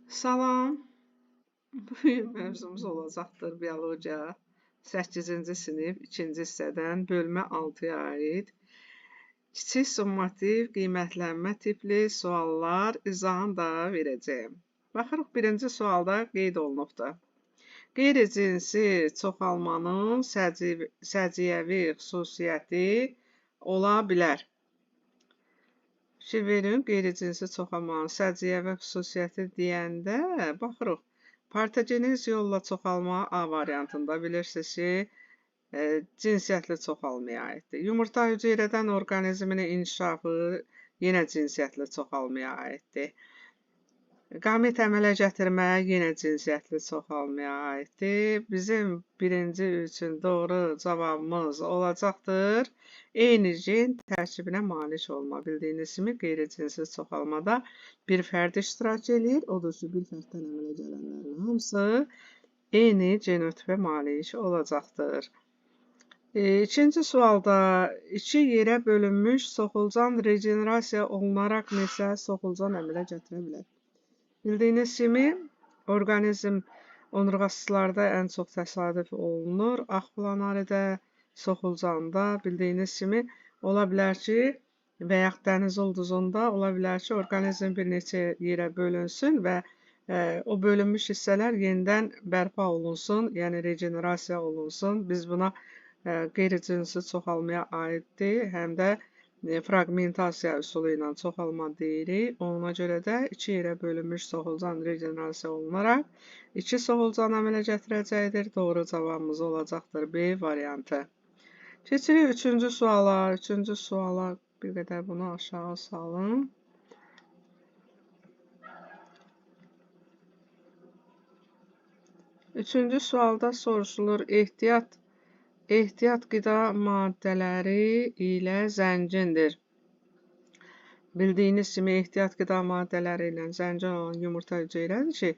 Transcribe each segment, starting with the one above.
Salam. Bugün mövzumuz olacaqdır biologiya 8-ci sinif 2-ci hissədən bölmə 6-ya aid kiçik summativ qiymətlənmə tipli suallar izahını da verəcəyəm. Baxırıq birinci sualda qeyd olunubdur. Qeyri-cinsi çoxalmanın səciyyəvi xüsusiyyəti ola bilər. Fikir verin, qeyri-cinsi çoxalmanın səciyyəvi xüsusiyyəti deyəndə baxırıq. Partogenez yolla çoxalma A variantında bilirsiniz ki, cinsiyyətli çoxalmaya aiddir. Yumurta hüceyrədən orqanizmin inkişafı yenə cinsiyyətli çoxalmaya aiddir. Qamet əmələ gətirmək yenə cinsiyyətli çoxalmaya aiddir. Bizim birinci üçün doğru cavabımız olacaqdır. Eyni gen tərkibinə malik olma. Bildiyiniz kimi qeyri-cinsi çoxalmada bir fərd iştirak edir. Odur ki, bir fərddən əmələ gələnlərin hamısı eyni genotipə malik olacaqdır. İkinci sualda iki yerə bölünmüş soxulcan regenerasiya olunaraq neçə soxulcan əmələ gətirə bilər? Bildiyiniz kimi, orqanizm onurğasızlarda ən çox təsadüf olunur. Axplanaridə, soxulcanda bildiyiniz kimi ola bilər ki, və yaxud dəniz ulduzunda ola bilər ki, orqanizm bir neçə yerə bölünsün və o bölünmüş hissələr yenidən bərpa olunsun, yəni regenerasiya olunsun. Biz buna qeyri-cinsi çoxalmaya aiddir, həm də fraqmentasiya üsulu ilə çoxalma deyirik. Ona görə də iki yerə bölünmüş soxulcan regenerasiya olunaraq iki soxulcan əmələ gətirəcəkdir. Doğru cavabımız olacaqdır B variantı. Keçirik üçüncü suala. Üçüncü suala bir qədər bunu aşağı salın. Üçüncü sualda soruşulur, ehtiyat qida maddələri ilə zəngindir. Bildiyiniz kimi ehtiyat qida maddələri ilə zəngin olan yumurta hüceyrədir ki,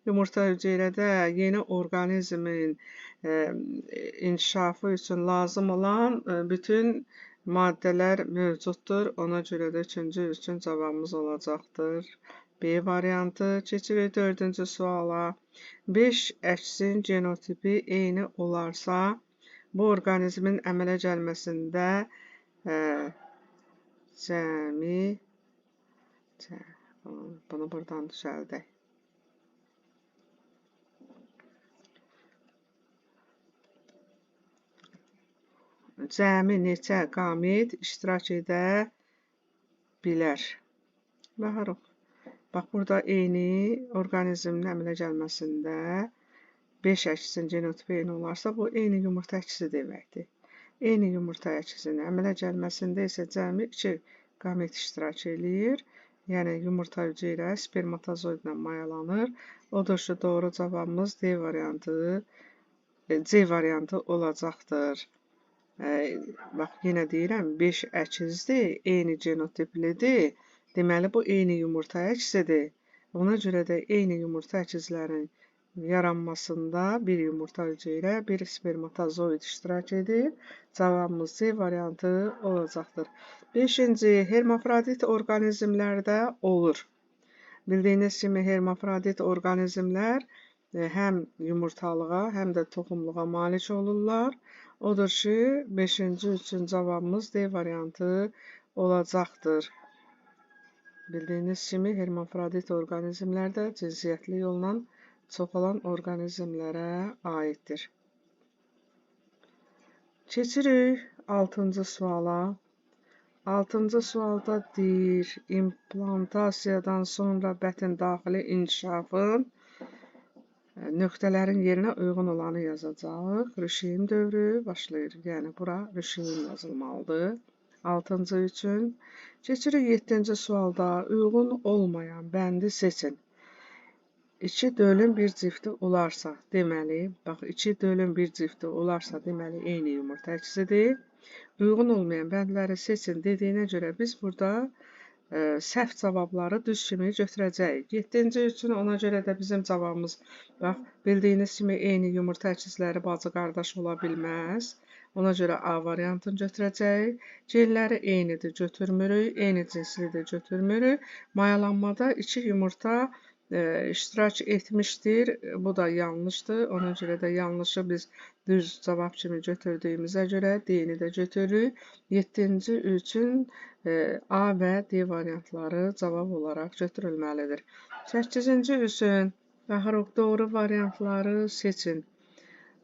yumurta hüceyrədə yeni orqanizmin inkişafı üçün lazım olan bütün maddələr mövcuddur. Ona görə də üçüncü üçün cavabımız olacaqdır. B variantı. Keçirik dördüncü suala. 5 əksin genotipi eyni olarsa, bu orqanizmin əmələ gəlməsində bunu buradan düzəldək. Cəmi neçə qamet iştirak edə bilər? Baxırıq. Bax, burada eyni orqanizmin əmələ gəlməsində 5 əksin genotipi eyni olarsa, bu eyni yumurta əksi deməkdir. Eyni yumurta əksinin əmələ gəlməsində isə cəmi 2 qamet iştirak eləyir. Yəni, yumurta hüceyrə spermatozoidlə mayalanır. Odur ki, doğru cavabımız D variantı, C variantı olacaqdır. Bax, yenə deyirəm, 5 əkizdir, eyni genotiplidir. Deməli, bu eyni yumurta əksidir. Ona görə də eyni yumurta əkizlərin yaranmasında bir yumurta hüceyrə, bir spermatozoid iştirak edir. Cavabımız C variantı olacaqdır. 5-ci, hermafrodit orqanizmlərdə olur. Bildiyiniz kimi hermafrodit orqanizmlər həm yumurtalığa, həm də toxumluğa malik olurlar. Odur ki, 5-ci üçün cavabımız D variantı olacaqdır. Bildiyiniz kimi, hermafrodit orqanizmlərdə cinsiyyətli yolla çoxalan orqanizmlərə aiddir. Keçirik 6-cı suala. 6-cı sualda deyir, implantasiyadan sonra bətin daxili inkişafın nöqtələrin yerinə uyğun olanı yazacaq. Rüşeyin dövrü başlayır. Yəni, bura rüşeyin yazılmalıdır. 6-cı üçün. Keçirik 7-ci sualda. Uyğun olmayan bəndi seçin. 2 dölün bir cifti olarsa, deməli, bax, 2 dölün bir cifti olarsa, deməli, eyni yumurta əksidir. Uyğun olmayan bəndləri seçin dediyinə görə biz burada səhv cavabları düz kimi götürəcəyik. 7-ci üçün ona görə də bizim cavabımız, bax, bildiyiniz kimi eyni yumurta əkizləri bacı-qardaş ola bilməz. Ona görə A variantını götürəcəyik. Genləri eynidir, götürmürük. Eyni cinslidir, götürmürük. Mayalanmada 2 yumurta iştirak etmişdir. Bu da yanlışdır. Ona görə də yanlışı biz düz cavab kimi götürdüyümüzə görə D-ni də götürürük. 7-ci üçün A və D variantları cavab olaraq götürülməlidir. 8-ci üçün baxırıq doğru variantları seçin.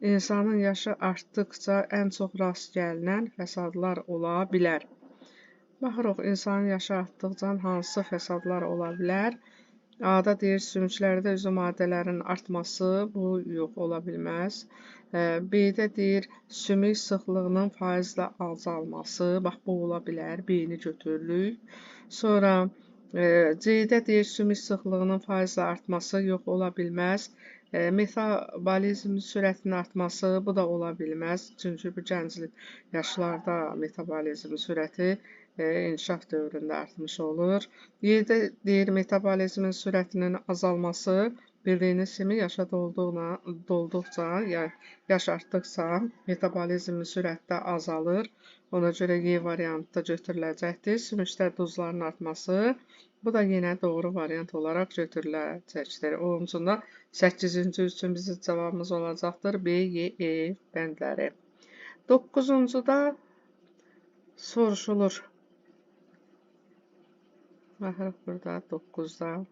İnsanın yaşı artdıqca ən çox rast gəlinən fəsadlar ola bilər. Baxırıq insanın yaşı artdıqca hansı fəsadlar ola bilər? A-da deyir sümüklərdə üzü maddələrinin artması, bu yox ola bilməz. B-də deyir sümük sıxlığının faizlə azalması, bax bu ola bilər, B-ni götürürük. Sonra C-də deyir sümük sıxlığının faizlə artması yox ola bilməz. Metabolizm sürətinin artması, bu da ola bilməz. Çünki bu gənc yaşlarda metabolizm sürəti inkişaf dövründə artmış olur. Yerdə deyir metabolizmin sürətinin azalması, bildiyiniz kimi yaşa dolduqca, yaş artdıqca metabolizmin sürəti də azalır. Ona görə Y variantı da götürüləcəkdir. Sümükdə duzların artması, bu da yenə doğru variant olaraq götürüləcəkdir. Onun 8-ci üçün bizim cavabımız olacaqdır B, Y, E bəndləri. 9-da soruşulur. Baxırıq burada 9-da.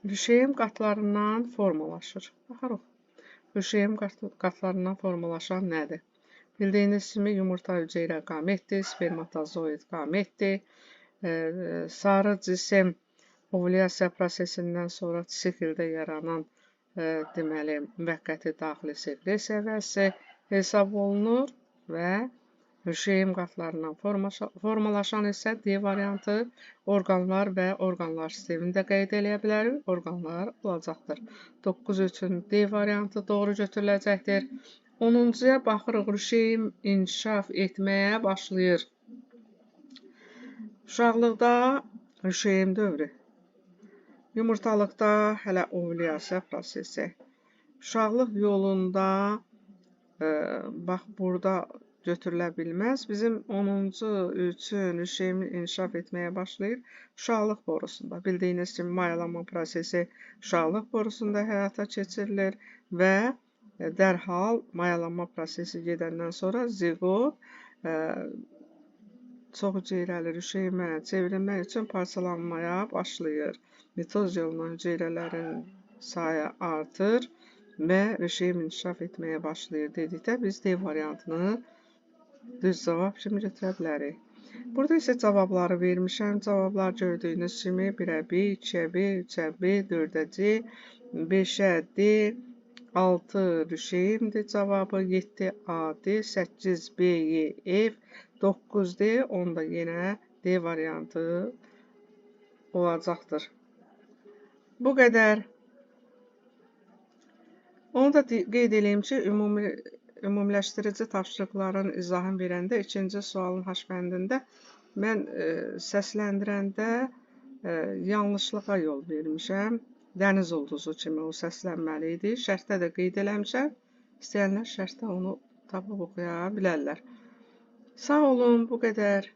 Rüşeym qatlarından formalaşır. Baxırıq. Rüşeym qatlarından formalaşan nədir? Bildiyiniz kimi yumurta hüceyrə qametdir, spermatozoid qametdir. Sarı cisim ovulyasiya prosesindən sonra sikldə yaranan deməli müvəqqəti daxili sekresiya vəsi hesab olunur və rüşeym qatlarından formalaşan isə D variantı orqanlar və orqanlar sistemini də qeyd edə bilərik. Orqanlar olacaqdır. 9 üçün D variantı doğru götürüləcəkdir. 10-cuya baxırıq, rüşeym inkişaf etməyə başlayır. Uşaqlıqda rüşeym dövrü. Yumurtalıqda hələ ovulyasiya prosesi. Uşaqlıq yolunda bax burada götürülə bilməz. Bizim 10-cu üçün rüşeym inkişaf etməyə başlayır. Uşaqlıq borusunda. Bildiyiniz kimi mayalanma prosesi uşaqlıq borusunda həyata keçirilir və dərhal mayalanma prosesi gedəndən sonra ziqot çox hüceyrəli rüşeymə çevrilmək üçün parçalanmaya başlayır. Mitoz yolundan hüceyrələrin sayı artır və rüşeym inkişaf etməyə başlayır dedikdə biz D variantını düz cavab kimi götürə bilərik. Burada isə cavabları vermişəm. Cavablar gördüyünüz kimi 1-ə B, 2-ə B, 3-ə B, 4-ə C, 5-ə D, 6 rüşeymdir cavabı, 7 A, D, 8 B, Y, F, 9 D, 10 da yenə D variantı olacaqdır. Bu qədər. Onu da qeyd edeyim ki, ümumiləşdirici tapşırıqların izahını verəndə ikinci sualın haşbəndində mən səsləndirəndə yanlışlığa yol vermişəm. Dəniz ulduzu kimi o səslənməli idi. Şərtdə də qeyd eləmişəm. İstəyənlər şərtdə onu tapıb oxuya bilərlər. Sağ olun, bu qədər.